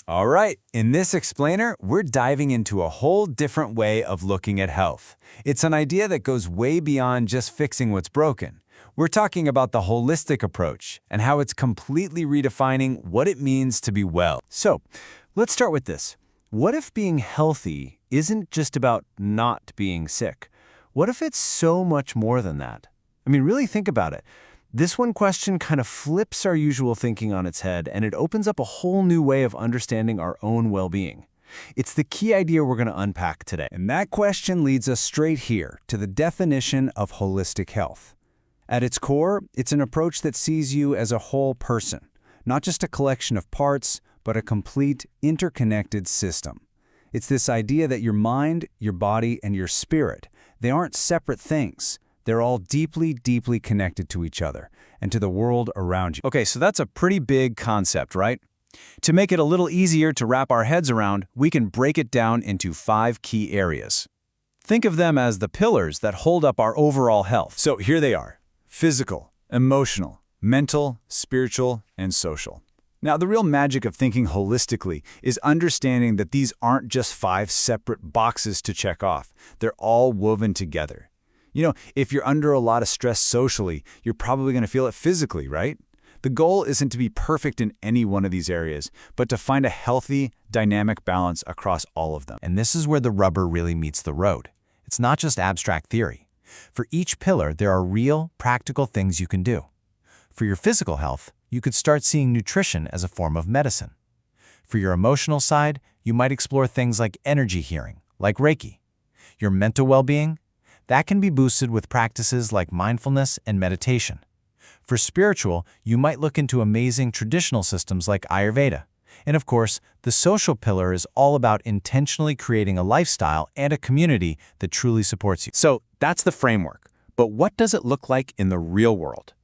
All right, in this explainer, we're diving into a whole different way of looking at health. It's an idea that goes way beyond just fixing what's broken. We're talking about the holistic approach and how it's completely redefining what it means to be well. So, let's start with this. What if being healthy isn't just about not being sick? What if it's so much more than that? I mean, really think about it. This one question kind of flips our usual thinking on its head, and it opens up a whole new way of understanding our own well-being. It's the key idea we're going to unpack today. And that question leads us straight here to the definition of holistic health. At its core, it's an approach that sees you as a whole person, not just a collection of parts, but a complete, interconnected system. It's this idea that your mind, your body, and your spirit, they aren't separate things. They're all deeply, deeply connected to each other and to the world around you. Okay, so that's a pretty big concept, right? To make it a little easier to wrap our heads around, we can break it down into 5 key areas. Think of them as the pillars that hold up our overall health. So here they are: physical, emotional, mental, spiritual, and social. Now, the real magic of thinking holistically is understanding that these aren't just 5 separate boxes to check off. They're all woven together. You know, if you're under a lot of stress socially, you're probably going to feel it physically, right? The goal isn't to be perfect in any one of these areas, but to find a healthy, dynamic balance across all of them. And this is where the rubber really meets the road. It's not just abstract theory. For each pillar, there are real, practical things you can do. For your physical health, you could start seeing nutrition as a form of medicine. For your emotional side, you might explore things like energy healing, like Reiki. Your mental well-being, that can be boosted with practices like mindfulness and meditation. For spiritual, you might look into amazing traditional systems like Ayurveda. And of course, the social pillar is all about intentionally creating a lifestyle and a community that truly supports you. So that's the framework. But what does it look like in the real world?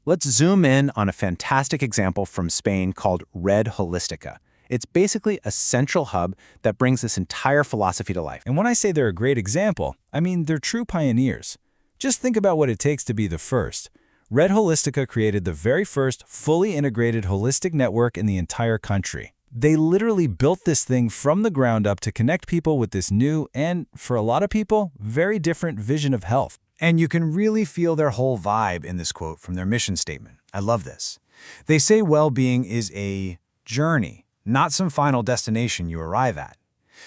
Let's zoom in on a fantastic example from Spain called Holística. It's basically a central hub that brings this entire philosophy to life. And when I say they're a great example, I mean they're true pioneers. Just think about what it takes to be the first. Holística created the very first fully integrated holistic network in the entire country. They literally built this thing from the ground up to connect people with this new and, for a lot of people, very different vision of health. And you can really feel their whole vibe in this quote from their mission statement. I love this. They say well-being is a journey, not some final destination you arrive at.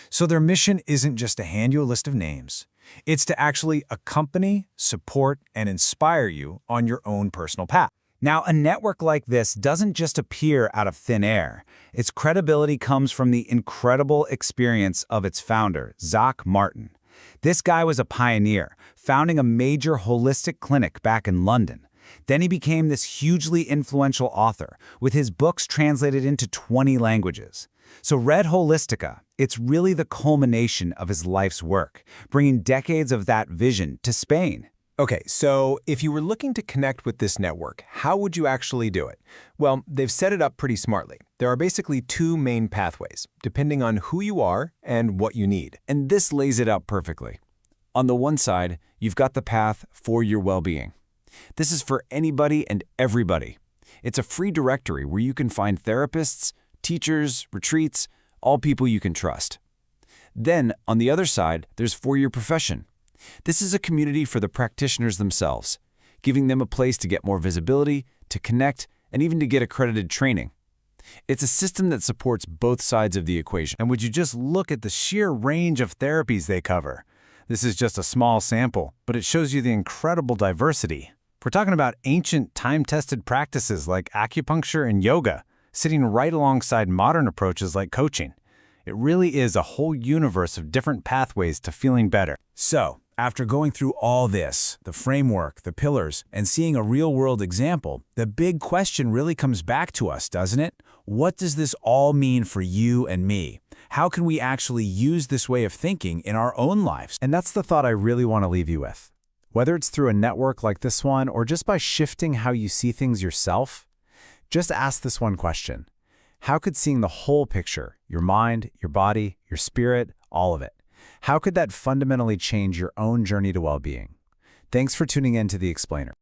So their mission isn't just to hand you a list of names. It's to actually accompany, support, and inspire you on your own personal path. Now, a network like this doesn't just appear out of thin air. Its credibility comes from the incredible experience of its founder, Zak Martin. This guy was a pioneer, founding a major holistic clinic back in London. Then he became this hugely influential author, with his books translated into 20 languages. So Holística, it's really the culmination of his life's work, bringing decades of that vision to Spain. Okay, so if you were looking to connect with this network, how would you actually do it? Well, they've set it up pretty smartly. There are basically 2 main pathways, depending on who you are and what you need. And this lays it out perfectly. On the one side, you've got the path for your well-being. This is for anybody and everybody. It's a free directory where you can find therapists, teachers, retreats, all people you can trust. Then, on the other side, there's for your profession. This is a community for the practitioners themselves, giving them a place to get more visibility, to connect, and even to get accredited training. It's a system that supports both sides of the equation. And would you just look at the sheer range of therapies they cover? This is just a small sample, but it shows you the incredible diversity. We're talking about ancient, time-tested practices like acupuncture and yoga, sitting right alongside modern approaches like coaching. It really is a whole universe of different pathways to feeling better. So, after going through all this, the framework, the pillars, and seeing a real-world example, the big question really comes back to us, doesn't it? What does this all mean for you and me? How can we actually use this way of thinking in our own lives? And that's the thought I really want to leave you with. Whether it's through a network like this one or just by shifting how you see things yourself, just ask this one question. How could seeing the whole picture, your mind, your body, your spirit, all of it, how could that fundamentally change your own journey to well-being? Thanks for tuning in to The Explainer.